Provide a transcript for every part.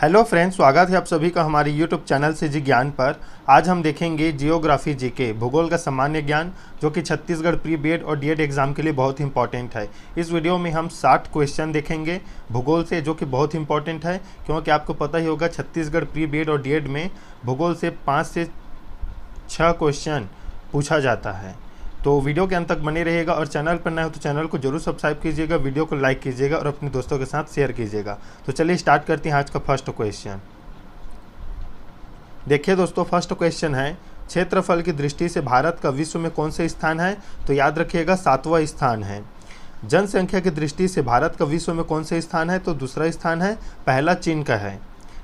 Hello friends, स्वागत है आप सभी का हमारे यूट्यूब चैनल से जी ज्ञान पर। आज हम देखेंगे जियोग्राफी जीके भूगोल का सामान्य ज्ञान, जो कि छत्तीसगढ़ प्री बीएड और डीएड एग्जाम के लिए बहुत इंपॉर्टेंट है। इस वीडियो में हम 60 क्वेश्चन देखेंगे भूगोल से, जो कि बहुत इंपॉर्टेंट है, क्योंकि आपको पता ही होगा छत्तीसगढ़ प्री बीएड और डीएड में भूगोल से 5 से 6 क्वेश्चन पूछा जाता है। तो वीडियो के अंत तक बने रहिएगा और चैनल पर नए हो तो चैनल को जरूर सब्सक्राइब कीजिएगा, वीडियो को लाइक कीजिएगा और अपने दोस्तों के साथ शेयर कीजिएगा। तो चलिए स्टार्ट करते हैं आज का फर्स्ट क्वेश्चन। देखिए दोस्तों, फर्स्ट क्वेश्चन है, क्षेत्रफल की दृष्टि से भारत का विश्व में कौन से स्थान है? तो याद रखिएगा 7वां स्थान है। जनसंख्या की दृष्टि से भारत का विश्व में कौन से स्थान है? तो दूसरा स्थान है, पहला चीन का है।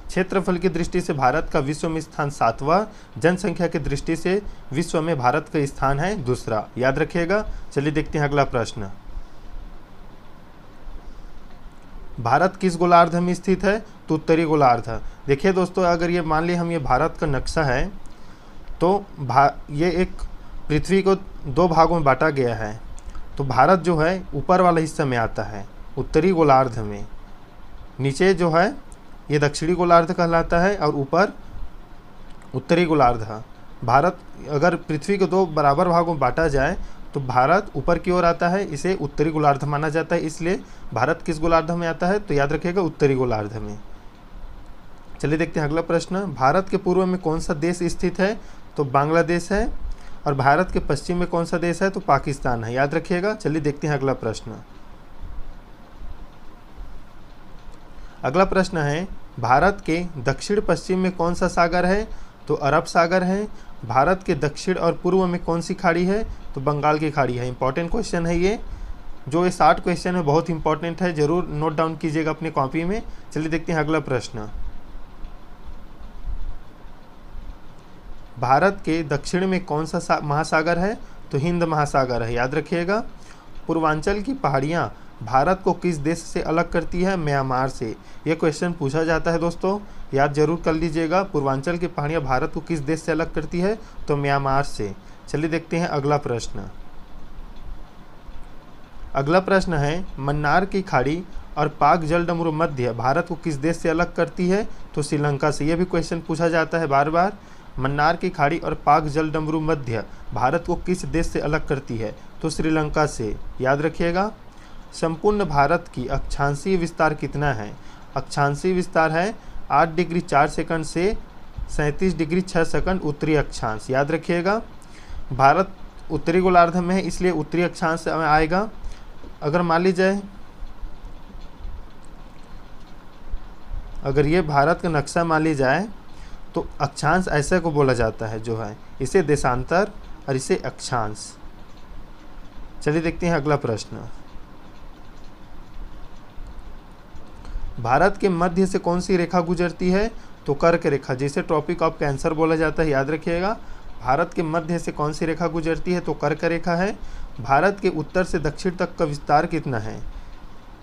क्षेत्रफल की दृष्टि से भारत का विश्व में स्थान 7वां, जनसंख्या की दृष्टि से विश्व में भारत का स्थान है दूसरा, याद रखिएगा। चलिए देखते हैं अगला प्रश्न। भारत किस गोलार्ध में स्थित है? तो उत्तरी गोलार्ध। देखिए दोस्तों, अगर ये मान लिए हम ये भारत का नक्शा है, तो ये एक पृथ्वी को 2 भागों में बांटा गया है। तो भारत जो है ऊपर वाला हिस्सा में आता है, उत्तरी गोलार्ध में। नीचे जो है ये दक्षिणी गोलार्ध कहलाता है और ऊपर उत्तरी गोलार्ध है। भारत अगर पृथ्वी को 2 बराबर भागों में बांटा जाए तो भारत ऊपर की ओर आता है, इसे उत्तरी गोलार्ध माना जाता है। इसलिए भारत किस गोलार्ध में आता है? तो याद रखिएगा उत्तरी गोलार्ध में। चलिए देखते हैं अगला प्रश्न। भारत के पूर्व में कौन सा देश स्थित है? तो बांग्लादेश है। और भारत के पश्चिम में कौन सा देश है? तो पाकिस्तान है, याद रखिएगा। चलिए देखते हैं अगला प्रश्न। अगला प्रश्न है, भारत के दक्षिण पश्चिम में कौन सा सागर है? तो अरब सागर है। भारत के दक्षिण और पूर्व में कौन सी खाड़ी है? तो बंगाल की खाड़ी है। इंपॉर्टेंट क्वेश्चन है ये, जो ये 60 क्वेश्चन है बहुत इंपॉर्टेंट है, जरूर नोट डाउन कीजिएगा अपनी कॉपी में। चलिए देखते हैं अगला प्रश्न। भारत के दक्षिण में कौन सा महासागर है? तो हिंद महासागर है, याद रखिएगा। पूर्वांचल की पहाड़ियाँ भारत को किस देश से अलग करती है? म्यांमार से। ये क्वेश्चन पूछा जाता है दोस्तों, याद जरूर कर लीजिएगा। पूर्वांचल की पहाड़ियाँ भारत को किस देश से अलग करती है? तो म्यांमार से। चलिए देखते हैं अगला प्रश्न। अगला प्रश्न है, मन्नार की खाड़ी और पाक जलडमरू मध्य भारत को किस देश से अलग करती है? तो श्रीलंका से। यह भी क्वेश्चन पूछा जाता है बार बार। मन्नार की खाड़ी और पाक जलडमरू मध्य भारत को किस देश से अलग करती है? तो श्रीलंका से, याद रखिएगा। संपूर्ण भारत की अक्षांशीय विस्तार कितना है? अक्षांशीय विस्तार है 8 डिग्री 4 सेकंड से 37 डिग्री 6 सेकंड उत्तरी अक्षांश, याद रखिएगा। भारत उत्तरी गोलार्ध में है, इसलिए उत्तरी अक्षांश में आएगा। अगर मान लीजिए, अगर ये भारत का नक्शा मान ली जाए तो अक्षांश ऐसे को बोला जाता है, जो है इसे देशांतर और इसे अक्षांश। चलिए देखते हैं अगला प्रश्न। भारत के मध्य से कौन सी रेखा गुजरती है? तो कर्क रेखा, जिसे ट्रॉपिक ऑफ कैंसर बोला जाता है, याद रखिएगा। भारत के मध्य से कौन सी रेखा गुजरती है? तो कर्क रेखा है। भारत के उत्तर से दक्षिण तक का विस्तार कितना है?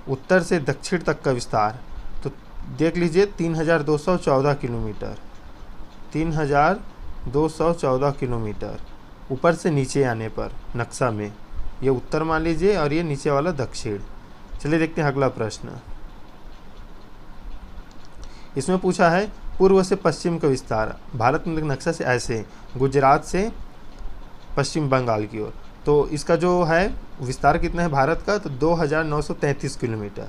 उत्तर से दक्षिण तक का विस्तार तो देख लीजिए 3214 किलोमीटर। 3214 किलोमीटर ऊपर से नीचे आने पर नक्शा में ये उत्तर मान लीजिए और ये नीचे वाला दक्षिण। चलिए देखते हैं अगला प्रश्न। इसमें पूछा है पूर्व से पश्चिम का विस्तार भारत में नक्शा से ऐसे, गुजरात से पश्चिम बंगाल की ओर। तो इसका जो है विस्तार कितना है भारत का? तो 2933 किलोमीटर।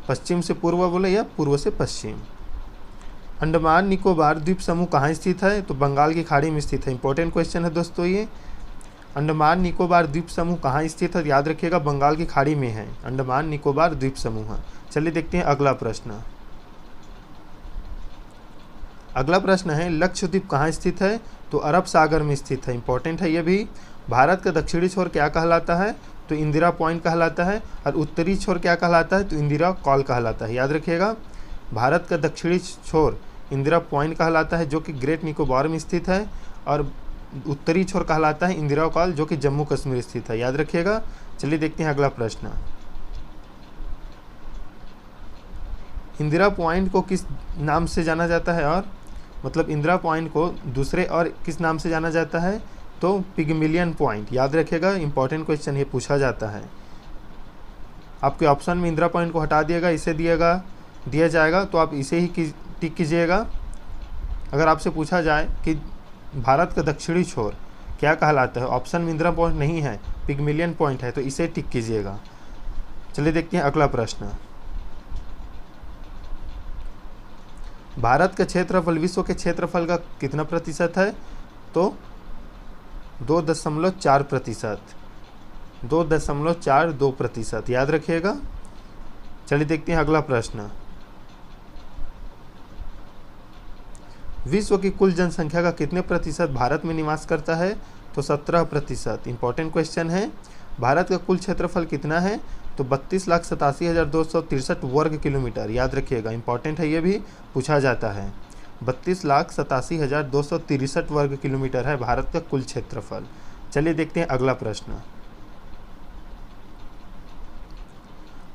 पश्चिम से पूर्व बोले या पूर्व से पश्चिम। अंडमान निकोबार द्वीप समूह कहाँ स्थित है? तो बंगाल की खाड़ी में स्थित है। इंपॉर्टेंट क्वेश्चन है दोस्तों ये। अंडमान निकोबार द्वीप समूह कहाँ स्थित है? याद रखिएगा बंगाल की खाड़ी में है अंडमान निकोबार द्वीप समूह। चलिए देखते हैं अगला प्रश्न। अगला प्रश्न है, लक्षद्वीप कहाँ स्थित है? तो अरब सागर में स्थित है। इंपॉर्टेंट है ये भी। भारत का दक्षिणी छोर क्या कहलाता है? तो इंदिरा पॉइंट कहलाता है। और उत्तरी छोर क्या कहलाता है? तो इंदिरा कॉल कहलाता है, याद रखिएगा। भारत का दक्षिणी छोर इंदिरा पॉइंट कहलाता है, जो कि ग्रेट निकोबार में स्थित है। और उत्तरी छोर कहलाता है इंदिरा कॉल, जो कि जम्मू कश्मीर स्थित है, याद रखिएगा। चलिए देखते हैं अगला प्रश्न। इंदिरा पॉइंट को किस नाम से जाना जाता है? और मतलब इंदिरा पॉइंट को दूसरे और किस नाम से जाना जाता है? तो पिगमिलियन पॉइंट, याद रखिएगा। इंपॉर्टेंट क्वेश्चन ये पूछा जाता है। आपके ऑप्शन में इंदिरा पॉइंट को हटा दिएगा, इसे दिएगा दिया जाएगा तो आप इसे ही टिक कीजिएगा। अगर आपसे पूछा जाए कि भारत का दक्षिणी छोर क्या कहलाता है, ऑप्शन में इंदिरा पॉइंट नहीं है, पिगमिलियन पॉइंट है, तो इसे टिक कीजिएगा। चलिए देखते हैं अगला प्रश्न। भारत का क्षेत्रफल विश्व के क्षेत्रफल का कितना प्रतिशत है? तो 2.4%, 2.42%, याद रखिएगा। चलिए देखते हैं अगला प्रश्न। विश्व की कुल जनसंख्या का कितने प्रतिशत भारत में निवास करता है? तो 17%। इंपॉर्टेंट क्वेश्चन है। भारत का कुल क्षेत्रफल कितना है? तो 32,87,263 वर्ग किलोमीटर, याद रखिएगा। इंपॉर्टेंट है, ये भी पूछा जाता है। 32,87,263 वर्ग किलोमीटर है भारत का कुल क्षेत्रफल। चलिए देखते हैं अगला प्रश्न।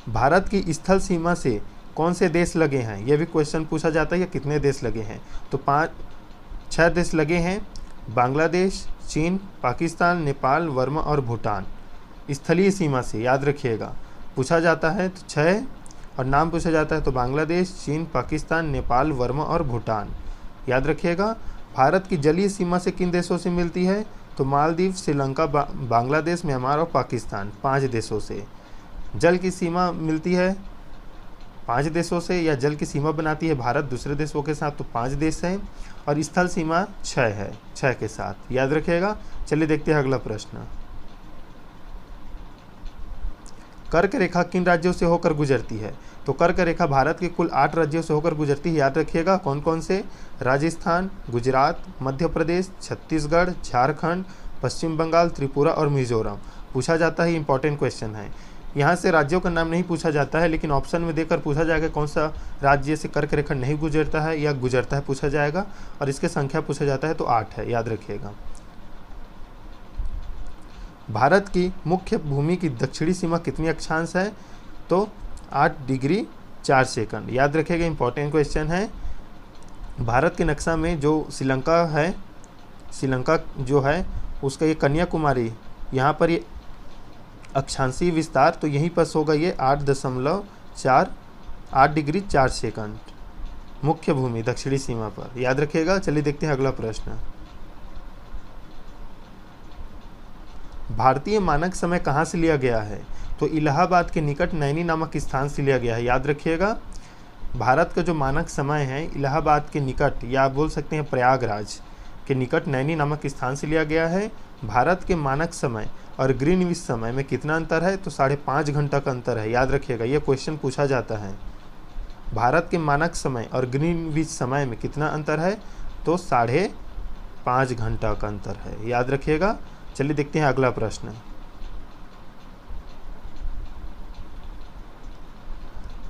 भारत की स्थल सीमा से कौन से देश लगे हैं? यह भी क्वेश्चन पूछा जाता है, या कितने देश लगे हैं? तो 6 देश लगे हैं। बांग्लादेश, चीन, पाकिस्तान, नेपाल, वर्मा और भूटान। स्थलीय सीमा से, याद रखिएगा, पूछा जाता है तो 6, और नाम पूछा जाता है तो बांग्लादेश, चीन, पाकिस्तान, नेपाल, वर्मा और भूटान, याद रखिएगा। भारत की जलीय सीमा से किन देशों से मिलती है? तो मालदीव, श्रीलंका, बांग्लादेश, म्यांमार और पाकिस्तान, 5 देशों से। जल की सीमा मिलती है 5 देशों से, या जल की सीमा बनाती है भारत दूसरे देशों के साथ, तो 5 देश हैं। और स्थल सीमा 6 है, 6 के साथ, याद रखिएगा। चलिए देखते हैं अगला प्रश्न। कर्क रेखा किन राज्यों से होकर गुजरती है? तो कर्क रेखा भारत के कुल 8 राज्यों से होकर गुजरती है, याद रखिएगा। कौन कौन से? राजस्थान, गुजरात, मध्य प्रदेश, छत्तीसगढ़, झारखंड, पश्चिम बंगाल, त्रिपुरा और मिजोरम। पूछा जाता है, इंपॉर्टेंट क्वेश्चन है। यहाँ से राज्यों का नाम नहीं पूछा जाता है, लेकिन ऑप्शन में देकर पूछा जाएगा कौन सा राज्य से कर्क रेखा नहीं गुजरता है या गुजरता है, पूछा जाएगा। और इसके संख्या पूछा जाता है तो 8 है, याद रखिएगा। भारत की मुख्य भूमि की दक्षिणी सीमा कितनी अक्षांश है? तो 8 डिग्री 4 सेकंड, याद रखिएगा। इंपॉर्टेंट क्वेश्चन है। भारत के नक्शा में जो श्रीलंका है, श्रीलंका जो है उसका ये कन्याकुमारी, यहाँ पर ये अक्षांशीय विस्तार, तो यहीं पर होगा ये 8 डिग्री 4 सेकंड मुख्य भूमि दक्षिणी सीमा पर, याद रखिएगा। चलिए देखते हैं अगला प्रश्न। भारतीय मानक समय कहाँ से लिया गया है? तो इलाहाबाद के निकट नैनी नामक स्थान से लिया गया है, याद रखिएगा। भारत का जो मानक समय है इलाहाबाद के निकट, या आप बोल सकते हैं प्रयागराज के निकट नैनी नामक स्थान से लिया गया है। भारत के मानक समय और ग्रीनविच समय में कितना अंतर है? तो 5.5 घंटा का अंतर है, याद रखिएगा। यह क्वेश्चन पूछा जाता है। भारत के मानक समय और ग्रीनविच समय में कितना अंतर है? तो 5.5 घंटा का अंतर है, याद रखिएगा। चलिए देखते हैं अगला प्रश्न।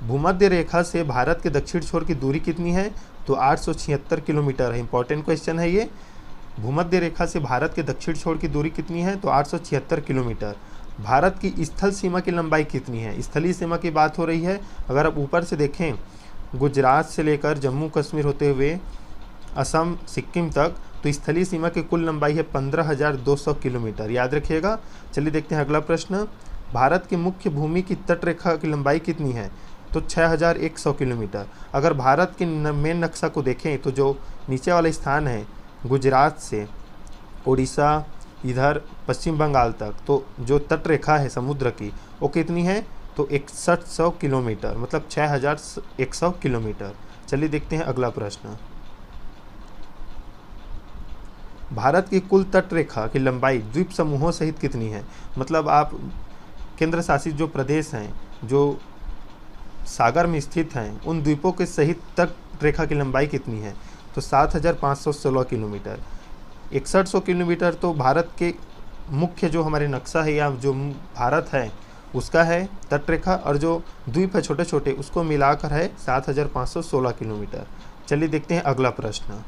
भूमध्य रेखा से भारत के दक्षिण छोर की दूरी कितनी है? तो 876 किलोमीटर है। इंपॉर्टेंट क्वेश्चन है ये। भूमध्य रेखा से भारत के दक्षिण छोर की दूरी कितनी है? तो 876 किलोमीटर। भारत की स्थल सीमा की लंबाई कितनी है? स्थलीय सीमा की बात हो रही है। अगर आप ऊपर से देखें, गुजरात से लेकर जम्मू कश्मीर होते हुए असम, सिक्किम तक, तो स्थलीय सीमा की कुल लंबाई है 15,200 किलोमीटर, याद रखिएगा। चलिए देखते हैं अगला प्रश्न। भारत की मुख्य भूमि की तट रेखा की लंबाई कितनी है? तो 6,100 किलोमीटर। अगर भारत के मेन नक्शा को देखें तो जो नीचे वाला स्थान है गुजरात से उड़ीसा, इधर पश्चिम बंगाल तक, तो जो तट रेखा है समुद्र की वो कितनी है? तो 6100 किलोमीटर, मतलब 6,100 किलोमीटर। चलिए देखते हैं अगला प्रश्न। भारत की कुल तट रेखा की लंबाई द्वीप समूहों सहित कितनी है? मतलब आप केंद्र शासित जो प्रदेश हैं, जो सागर में स्थित हैं, उन द्वीपों के सहित तट रेखा की लंबाई कितनी है? तो 7,516 किलोमीटर। 6100 किलोमीटर तो भारत के मुख्य जो हमारे नक्शा है या जो भारत है उसका है तट रेखा, और जो द्वीप है छोटे छोटे उसको मिलाकर है 7,516 किलोमीटर। चलिए देखते हैं अगला प्रश्न।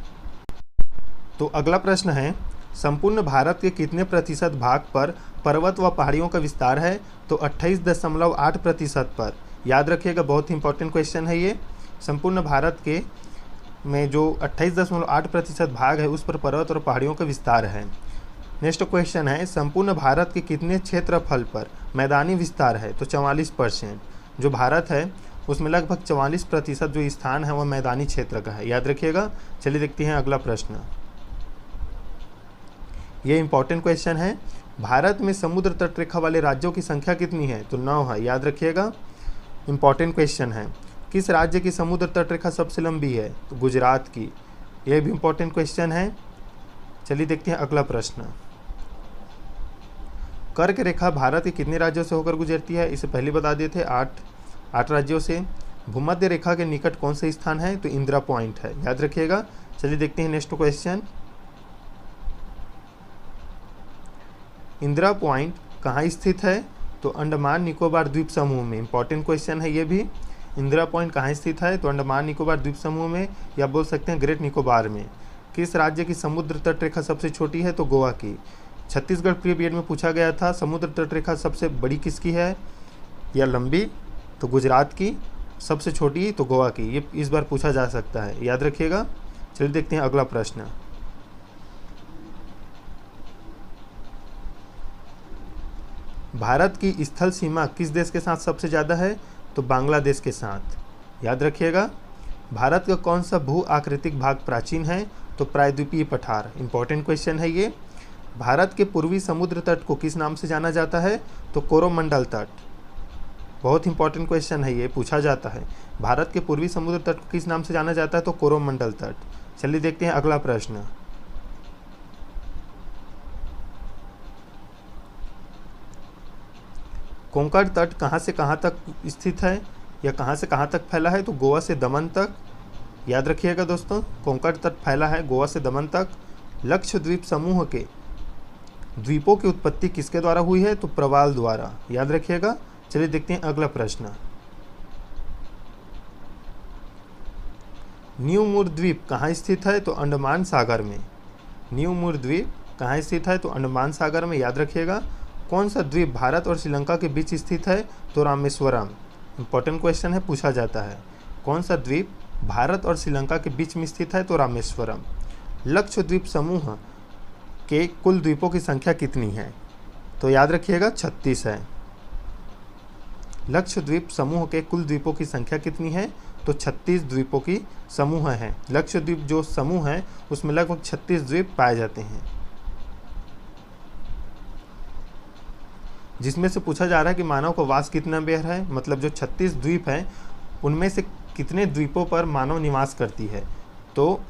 तो अगला प्रश्न है, संपूर्ण भारत के कितने प्रतिशत भाग पर पर्वत व पहाड़ियों का विस्तार है? तो 28.8% पर, याद रखिएगा। बहुत ही इंपॉर्टेंट क्वेश्चन है ये। संपूर्ण भारत के में जो 28.8% भाग है उस पर पर्वत और पहाड़ियों का विस्तार है। नेक्स्ट क्वेश्चन है, संपूर्ण भारत के कितने क्षेत्रफल पर मैदानी विस्तार है? तो 44%। जो भारत है उसमें लगभग 44% जो स्थान है वह मैदानी क्षेत्र का है, याद रखिएगा। चलिए देखते हैं अगला प्रश्न। ये इंपॉर्टेंट क्वेश्चन है। भारत में समुद्र तट रेखा वाले राज्यों की संख्या कितनी है? तो 9 है, याद रखिएगा। इंपॉर्टेंट क्वेश्चन है। किस राज्य की समुद्र तट रेखा सबसे लंबी है? तो गुजरात की। यह भी इंपॉर्टेंट क्वेश्चन है। चलिए देखते हैं अगला प्रश्न। कर्क रेखा भारत के कितने राज्यों से होकर गुजरती है? इसे पहले बता दिए थे, 8 राज्यों से। भूमध्य रेखा के निकट कौन सा स्थान है? तो इंदिरा पॉइंट है, याद रखिएगा। चलिए देखते हैं नेक्स्ट क्वेश्चन। इंदिरा पॉइंट कहाँ स्थित है? तो अंडमान निकोबार द्वीप समूह में। इंपॉर्टेंट क्वेश्चन है ये भी। इंदिरा पॉइंट कहाँ स्थित है? तो अंडमान निकोबार द्वीप समूह में, या बोल सकते हैं ग्रेट निकोबार में। किस राज्य की समुद्र तट रेखा सबसे छोटी है? तो गोवा की। छत्तीसगढ़ पीरियड में पूछा गया था समुद्र तट रेखा सबसे बड़ी किसकी है या लंबी? तो गुजरात की। सबसे छोटी तो गोवा की। ये इस बार पूछा जा सकता है, याद रखिएगा। चलिए देखते हैं अगला प्रश्न। भारत की स्थल सीमा किस देश के साथ सबसे ज़्यादा है? तो बांग्लादेश के साथ, याद रखिएगा। भारत का कौन सा भू आकृतिक भाग प्राचीन है? तो प्रायद्वीपीय पठार। इंपॉर्टेंट क्वेश्चन है ये। भारत के पूर्वी समुद्र तट को किस नाम से जाना जाता है? तो कोरोमंडल तट। बहुत इंपॉर्टेंट क्वेश्चन है ये, पूछा जाता है। भारत के पूर्वी समुद्र तट को किस नाम से जाना जाता है? तो कोरोमंडल तट। चलिए देखते हैं अगला प्रश्न। कोंकण तट कहाँ से कहाँ तक स्थित है या कहाँ से कहाँ तक फैला है? तो गोवा से दमन तक, याद रखिएगा दोस्तों। कोंकण तट फैला है गोवा से दमन तक। लक्षद्वीप समूह के द्वीपों की उत्पत्ति किसके द्वारा हुई है? तो प्रवाल द्वारा, याद रखिएगा। चलिए देखते हैं अगला प्रश्न। न्यू मूर द्वीप कहाँ स्थित है? तो अंडमान सागर में। न्यू मूर द्वीप कहाँ स्थित है? तो अंडमान सागर में, याद रखिएगा। कौन सा द्वीप भारत और श्रीलंका के बीच स्थित है? तो रामेश्वरम। इंपॉर्टेंट क्वेश्चन है, पूछा जाता है। कौन सा द्वीप भारत और श्रीलंका के बीच में स्थित है? तो रामेश्वरम। लक्षद्वीप समूह के कुल द्वीपों की संख्या कितनी है? तो याद रखिएगा 36 है। लक्षद्वीप समूह के कुल द्वीपों की संख्या कितनी है? तो 36 द्वीपों की समूह है। लक्षद्वीप जो समूह है उसमें लगभग 36 द्वीप पाए जाते हैं। जिसमें से पूछा जा रहा है कि मानव का वास कितना बेर है, मतलब जो 36 द्वीप हैं उनमें से कितने द्वीपों पर मानव निवास करती है? तो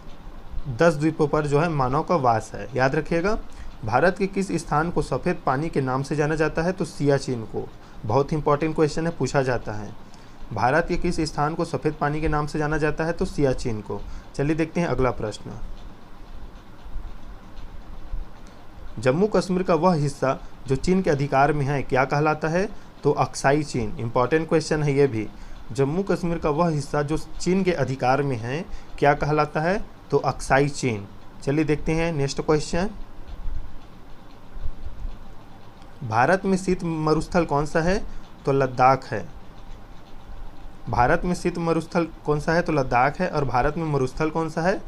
10 द्वीपों पर जो है मानव का वास है, याद रखिएगा। भारत के किस स्थान को सफ़ेद पानी के नाम से जाना जाता है? तो सियाचिन को। बहुत इंपॉर्टेंट क्वेश्चन है, पूछा जाता है। भारत के किस स्थान को सफ़ेद पानी के नाम से जाना जाता है? तो सियाचिन को। चलिए देखते हैं अगला प्रश्न। जम्मू कश्मीर का वह हिस्सा जो चीन के अधिकार में है क्या कहलाता है? तो अक्साई चीन। इंपॉर्टेंट क्वेश्चन है ये भी। जम्मू कश्मीर का वह हिस्सा जो चीन के अधिकार में है क्या कहलाता है? तो अक्साई चीन। चलिए देखते हैं नेक्स्ट क्वेश्चन। भारत में शीत मरुस्थल कौन सा है? तो लद्दाख है। भारत में शीत मरुस्थल कौन सा है? तो लद्दाख है। और भारत में मरुस्थल कौन सा है?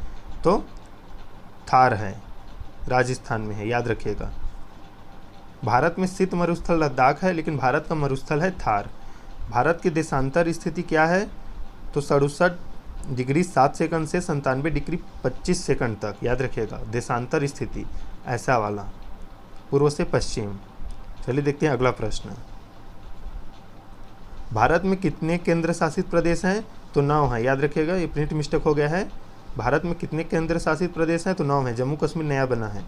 तो थार है, राजस्थान में है, याद रखिएगा। भारत में शीत मरुस्थल लद्दाख है, लेकिन भारत का मरुस्थल है थार। भारत की देशांतर स्थिति क्या है? तो 67 डिग्री 7 सेकंड से 97 डिग्री 25 सेकंड तक, याद रखिएगा। देशांतर स्थिति ऐसा वाला, पूर्व से पश्चिम। चलिए देखते हैं अगला प्रश्न। भारत में कितने केंद्र शासित प्रदेश हैं? तो 9 है, याद रखिएगा। ये प्रिंट मिस्टेक हो गया है। भारत में कितने केंद्र शासित प्रदेश हैं? तो 9 है। जम्मू कश्मीर नया बना है।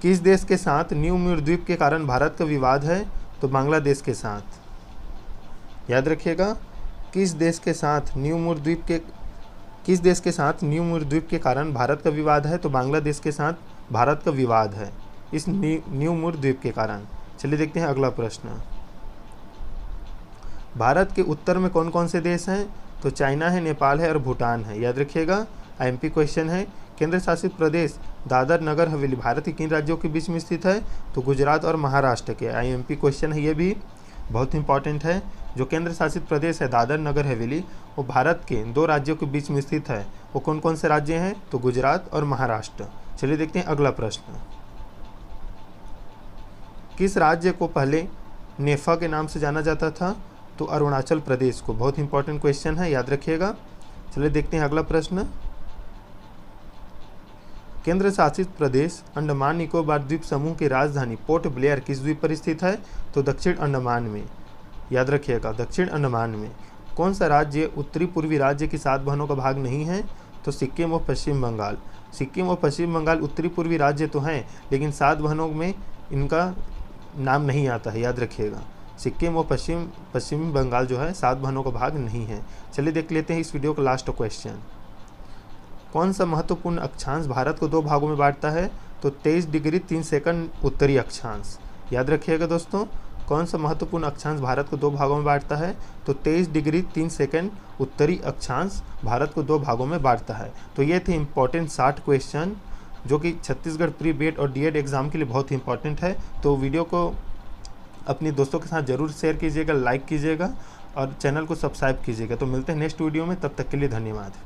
किस देश के साथ न्यू मूर द्वीप के कारण भारत का विवाद है? तो बांग्लादेश के साथ, याद रखिएगा। किस देश के साथ न्यू मूर द्वीप के कारण भारत का विवाद है? तो बांग्लादेश के साथ भारत का विवाद है इस न्यू मूर द्वीप के कारण। चलिए देखते हैं अगला प्रश्न। भारत के उत्तर में कौन कौन से देश हैं? तो चाइना है, नेपाल है और भूटान है, याद रखिएगा। आईएमपी क्वेश्चन है। केंद्र शासित प्रदेश दादर नगर हवेली भारत के किन राज्यों के बीच में स्थित है? तो गुजरात और महाराष्ट्र के। आईएमपी क्वेश्चन है ये भी, बहुत इंपॉर्टेंट है। जो केंद्र शासित प्रदेश है दादर नगर हवेली वो भारत के 2 राज्यों के बीच में स्थित है। वो कौन कौन से राज्य हैं? तो गुजरात और महाराष्ट्र। चलिए देखते हैं अगला प्रश्न। किस राज्य को पहले नेफा के नाम से जाना जाता था? तो अरुणाचल प्रदेश को। बहुत इंपॉर्टेंट क्वेश्चन है, याद रखिएगा। चलिए देखते हैं अगला प्रश्न। केंद्र शासित प्रदेश अंडमान निकोबार द्वीप समूह की राजधानी पोर्ट ब्लेयर किस द्वीप पर स्थित है? तो दक्षिण अंडमान में, याद रखिएगा, दक्षिण अंडमान में। कौन सा राज्य उत्तरी पूर्वी राज्य की 7 बहनों का भाग नहीं है? तो सिक्किम और पश्चिम बंगाल। सिक्किम और पश्चिम बंगाल उत्तरी पूर्वी राज्य तो हैं, लेकिन 7 बहनों में इनका नाम नहीं आता है, याद रखिएगा। सिक्किम और पश्चिम बंगाल जो है 7 बहनों का भाग नहीं है। चलिए देख लेते हैं इस वीडियो का लास्ट क्वेश्चन। कौन सा महत्वपूर्ण अक्षांश भारत को 2 भागों में बांटता है? तो 23 डिग्री 3 सेकंड उत्तरी अक्षांश। याद रखिएगा दोस्तों, कौन सा महत्वपूर्ण अक्षांश भारत को 2 भागों में बांटता है? तो 23 डिग्री 3 सेकंड उत्तरी अक्षांश भारत को 2 भागों में बांटता है। तो ये थे इंपॉर्टेंट 60 क्वेश्चन जो कि छत्तीसगढ़ प्री बीएड और डीएड एग्जाम के लिए बहुत इंपॉर्टेंट है। तो वीडियो को अपने दोस्तों के साथ ज़रूर शेयर कीजिएगा, लाइक कीजिएगा और चैनल को सब्सक्राइब कीजिएगा। तो मिलते हैं नेक्स्ट वीडियो में, तब तक के लिए धन्यवाद।